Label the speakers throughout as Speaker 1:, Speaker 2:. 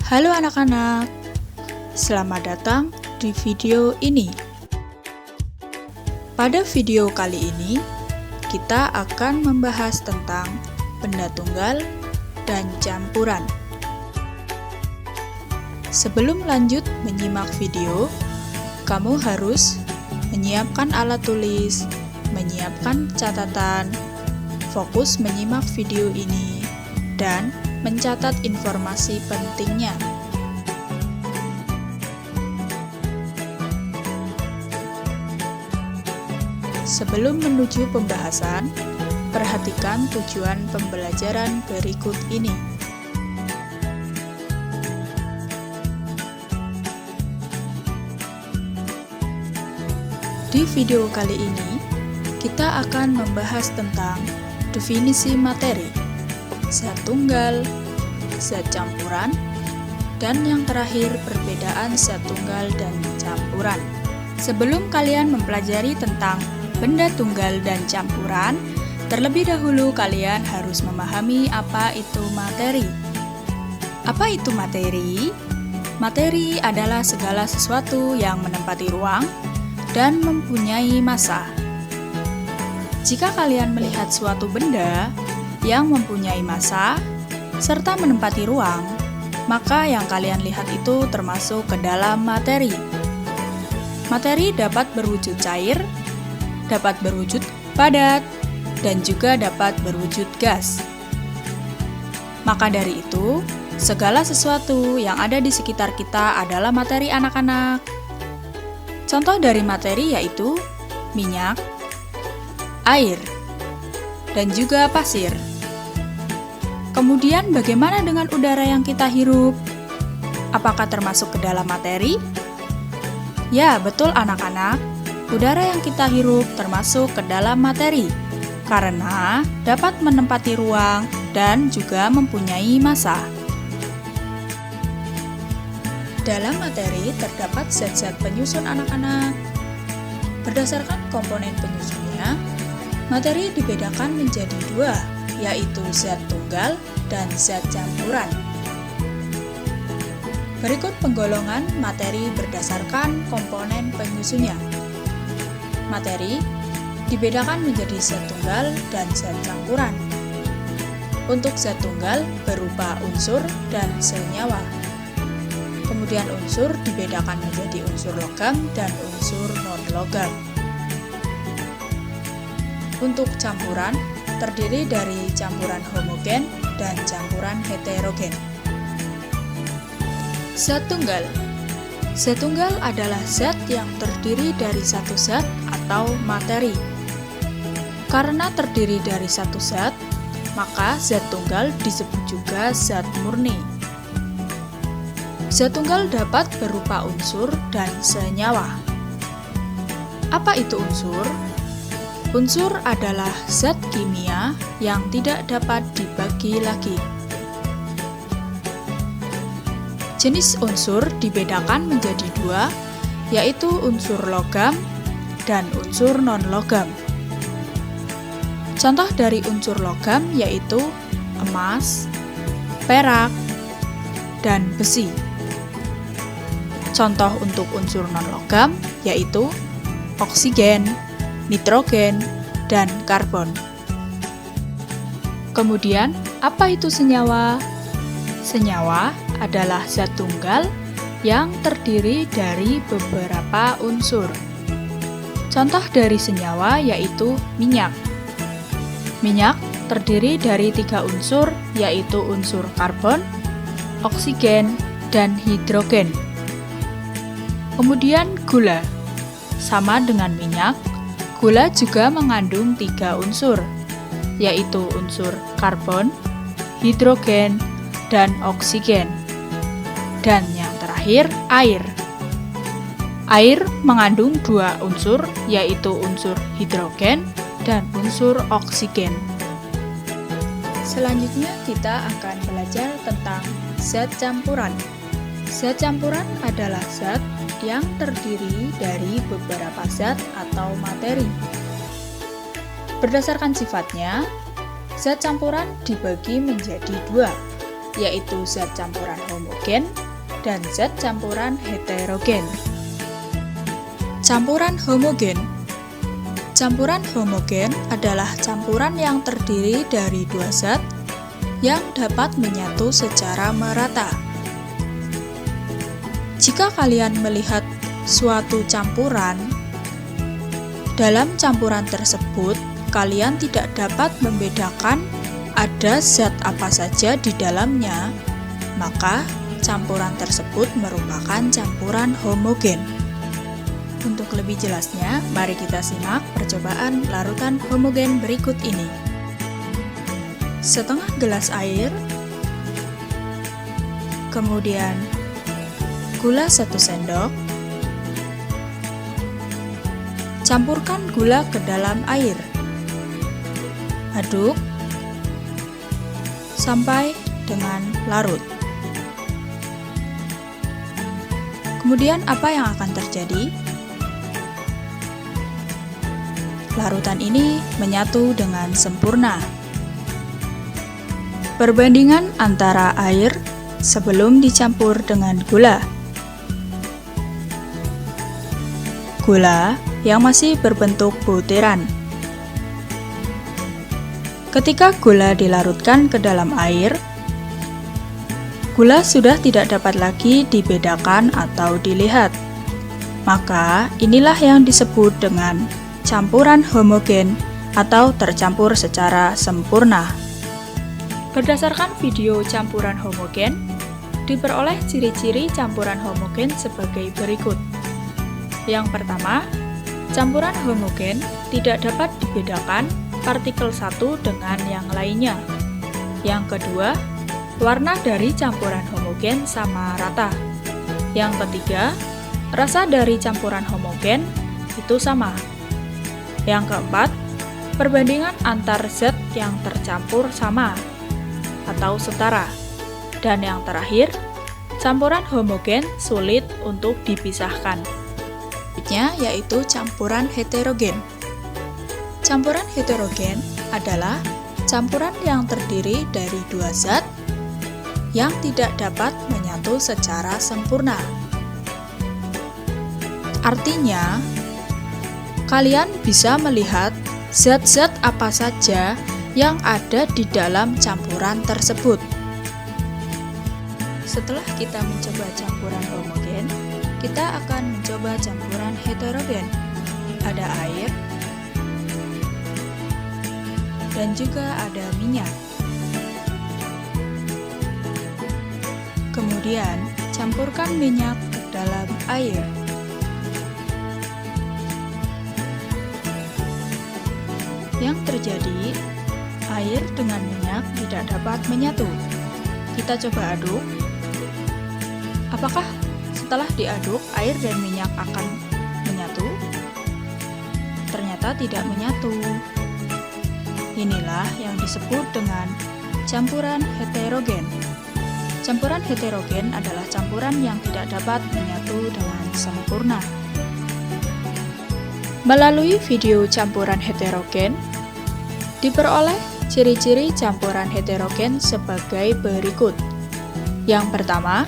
Speaker 1: Halo anak-anak, selamat datang di video ini. Pada video kali ini, kita akan membahas tentang benda tunggal dan campuran. Sebelum lanjut menyimak video, kamu harus menyiapkan alat tulis, menyiapkan catatan, fokus menyimak video ini, dan mencatat informasi pentingnya. Sebelum menuju pembahasan, perhatikan tujuan pembelajaran berikut ini. Di video kali ini, kita akan membahas tentang definisi materi, zat tunggal, zat campuran, dan yang terakhir perbedaan zat tunggal dan campuran. Sebelum kalian mempelajari tentang benda tunggal dan campuran, terlebih dahulu kalian harus memahami apa itu materi. Apa itu materi? Materi adalah segala sesuatu yang menempati ruang dan mempunyai massa. Jika kalian melihat suatu benda yang mempunyai massa serta menempati ruang, maka yang kalian lihat itu termasuk ke dalam materi. Materi dapat berwujud cair, dapat berwujud padat, dan juga dapat berwujud gas. Maka dari itu, segala sesuatu yang ada di sekitar kita adalah materi anak-anak. Contoh dari materi yaitu minyak, air, dan juga pasir. Kemudian bagaimana dengan udara yang kita hirup? Apakah termasuk ke dalam materi? Ya, betul anak-anak. Udara yang kita hirup termasuk ke dalam materi karena dapat menempati ruang dan juga mempunyai massa. Dalam materi terdapat zat-zat penyusun anak-anak. Berdasarkan komponen penyusunnya, materi dibedakan menjadi dua, yaitu zat tunggal dan zat campuran. Berikut penggolongan materi berdasarkan komponen penyusunnya. Materi dibedakan menjadi zat tunggal dan zat campuran. Untuk zat tunggal berupa unsur dan senyawa. Kemudian unsur dibedakan menjadi unsur logam dan unsur non-logam. Untuk campuran terdiri dari campuran homogen dan campuran heterogen. Zat tunggal. Zat tunggal adalah zat yang terdiri dari satu zat atau materi. Karena terdiri dari satu zat, maka zat tunggal disebut juga zat murni. Zat tunggal dapat berupa unsur dan senyawa. Apa itu unsur? Unsur adalah zat kimia yang tidak dapat dibagi lagi. Jenis unsur dibedakan menjadi dua, yaitu unsur logam dan unsur non-logam. Contoh dari unsur logam yaitu emas, perak, dan besi. Contoh untuk unsur non-logam yaitu oksigen, nitrogen, dan karbon. Kemudian, apa itu senyawa? Senyawa adalah zat tunggal yang terdiri dari beberapa unsur. Contoh dari senyawa yaitu minyak. Minyak terdiri dari 3 unsur yaitu unsur karbon, oksigen, dan hidrogen. Kemudian gula. Sama dengan minyak, gula juga mengandung 3 unsur, yaitu unsur karbon, hidrogen, dan oksigen. Dan yang terakhir, air. Air mengandung 2 unsur, yaitu unsur hidrogen dan unsur oksigen. Selanjutnya kita akan belajar tentang zat campuran. Zat campuran adalah zat yang terdiri dari beberapa zat atau materi. Berdasarkan sifatnya, zat campuran dibagi menjadi dua, yaitu zat campuran homogen dan zat campuran heterogen. Campuran homogen. Campuran homogen adalah campuran yang terdiri dari dua zat yang dapat menyatu secara merata. Jika kalian melihat suatu campuran, dalam campuran tersebut kalian tidak dapat membedakan ada zat apa saja di dalamnya, maka campuran tersebut merupakan campuran homogen. Untuk lebih jelasnya, mari kita simak percobaan larutan homogen berikut ini. Setengah gelas air, kemudian gula 1 sendok, campurkan gula ke dalam air, aduk sampai dengan larut. Kemudian apa yang akan terjadi? Larutan ini menyatu dengan sempurna. Perbandingan antara air sebelum dicampur dengan gula. Gula yang masih berbentuk butiran. Ketika gula dilarutkan ke dalam air, gula sudah tidak dapat lagi dibedakan atau dilihat. Maka inilah yang disebut dengan campuran homogen atau tercampur secara sempurna. Berdasarkan video campuran homogen, diperoleh ciri-ciri campuran homogen sebagai berikut. Yang pertama, campuran homogen tidak dapat dibedakan partikel satu dengan yang lainnya. Yang kedua, warna dari campuran homogen sama rata. Yang ketiga, rasa dari campuran homogen itu sama. Yang keempat, perbandingan antar zat yang tercampur sama atau setara. Dan yang terakhir, campuran homogen sulit untuk dipisahkan. Selanjutnya yaitu campuran heterogen. Campuran heterogen adalah campuran yang terdiri dari dua zat yang tidak dapat menyatu secara sempurna. Artinya, kalian bisa melihat zat-zat apa saja yang ada di dalam campuran tersebut. Setelah kita mencoba campuran homogen, kita akan mencoba campuran heterogen. Ada air dan juga ada minyak. Kemudian, campurkan minyak ke dalam air. Yang terjadi, air dengan minyak tidak dapat menyatu. Kita coba aduk. Apakah setelah diaduk, air dan minyak akan menyatu? Ternyata tidak menyatu. Inilah yang disebut dengan campuran heterogen. Campuran heterogen adalah campuran yang tidak dapat menyatu dengan sempurna. Melalui video campuran heterogen, diperoleh ciri-ciri campuran heterogen sebagai berikut. Yang pertama,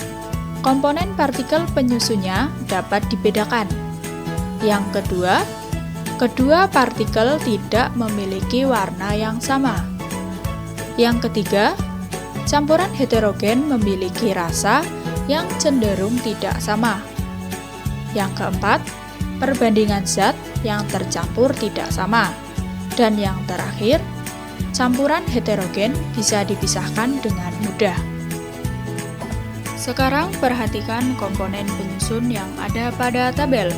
Speaker 1: komponen partikel penyusunnya dapat dibedakan. Yang kedua, kedua partikel tidak memiliki warna yang sama. Yang ketiga, campuran heterogen memiliki rasa yang cenderung tidak sama. Yang keempat, perbandingan zat yang tercampur tidak sama. Dan yang terakhir, campuran heterogen bisa dipisahkan dengan mudah. Sekarang perhatikan komponen penyusun yang ada pada tabel.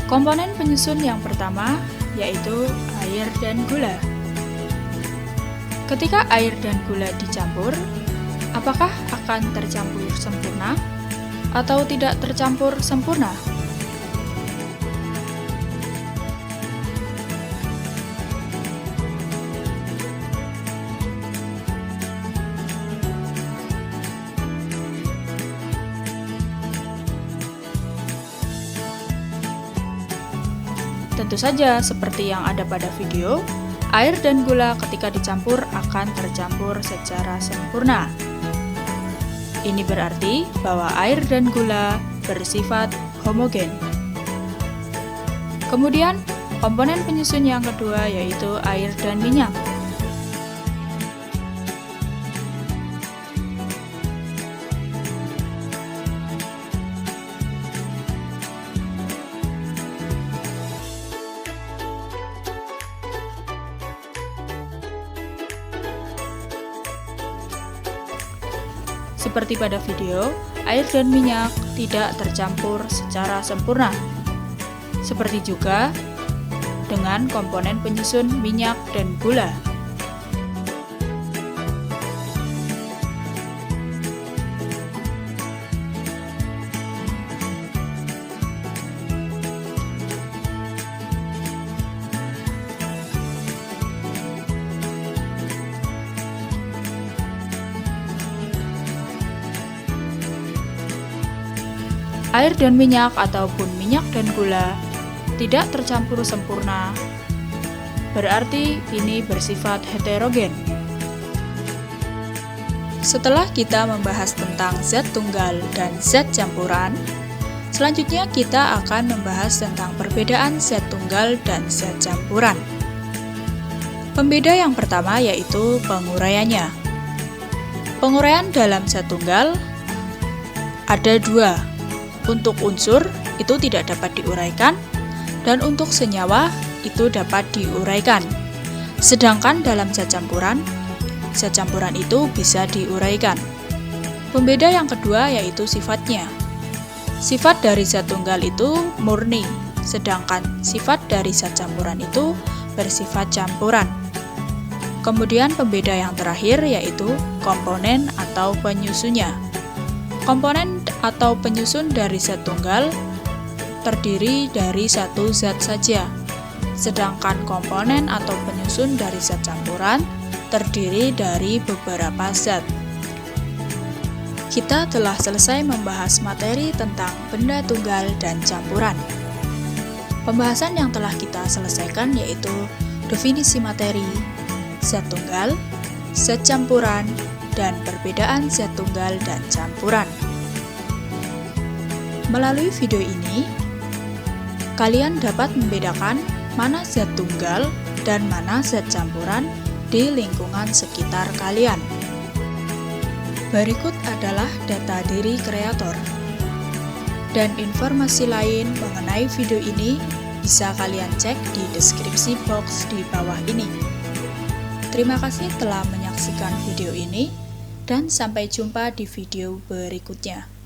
Speaker 1: Komponen penyusun yang pertama yaitu air dan gula. Ketika air dan gula dicampur, apakah akan tercampur sempurna atau tidak tercampur sempurna? Tentu saja, seperti yang ada pada video, air dan gula ketika dicampur akan tercampur secara sempurna. Ini berarti bahwa air dan gula bersifat homogen. Kemudian, komponen penyusun yang kedua yaitu air dan minyak. Seperti pada video, air dan minyak tidak tercampur secara sempurna. Seperti juga dengan komponen penyusun minyak dan gula. Air dan minyak ataupun minyak dan gula tidak tercampur sempurna, berarti ini bersifat heterogen. Setelah kita membahas tentang zat tunggal dan zat campuran, selanjutnya kita akan membahas tentang perbedaan zat tunggal dan zat campuran. Pembeda yang pertama yaitu penguraiannya. Penguraian dalam zat tunggal ada dua. Untuk unsur itu tidak dapat diuraikan, dan untuk senyawa itu dapat diuraikan. Sedangkan dalam zat campuran itu bisa diuraikan. Pembeda yang kedua yaitu sifatnya. Sifat dari zat tunggal itu murni, sedangkan sifat dari zat campuran itu bersifat campuran. Kemudian pembeda yang terakhir yaitu komponen atau penyusunnya. Komponen atau penyusun dari zat tunggal terdiri dari satu zat saja, sedangkan komponen atau penyusun dari zat campuran terdiri dari beberapa zat. Kita telah selesai membahas materi tentang benda tunggal dan campuran. Pembahasan yang telah kita selesaikan yaitu definisi materi, zat tunggal, zat campuran, dan perbedaan zat tunggal dan campuran. Melalui video ini, kalian dapat membedakan mana zat tunggal dan mana zat campuran di lingkungan sekitar kalian. Berikut adalah data diri kreator. Dan informasi lain mengenai video ini bisa kalian cek di deskripsi box di bawah ini. Terima kasih telah menyaksikan video ini, dan sampai jumpa di video berikutnya.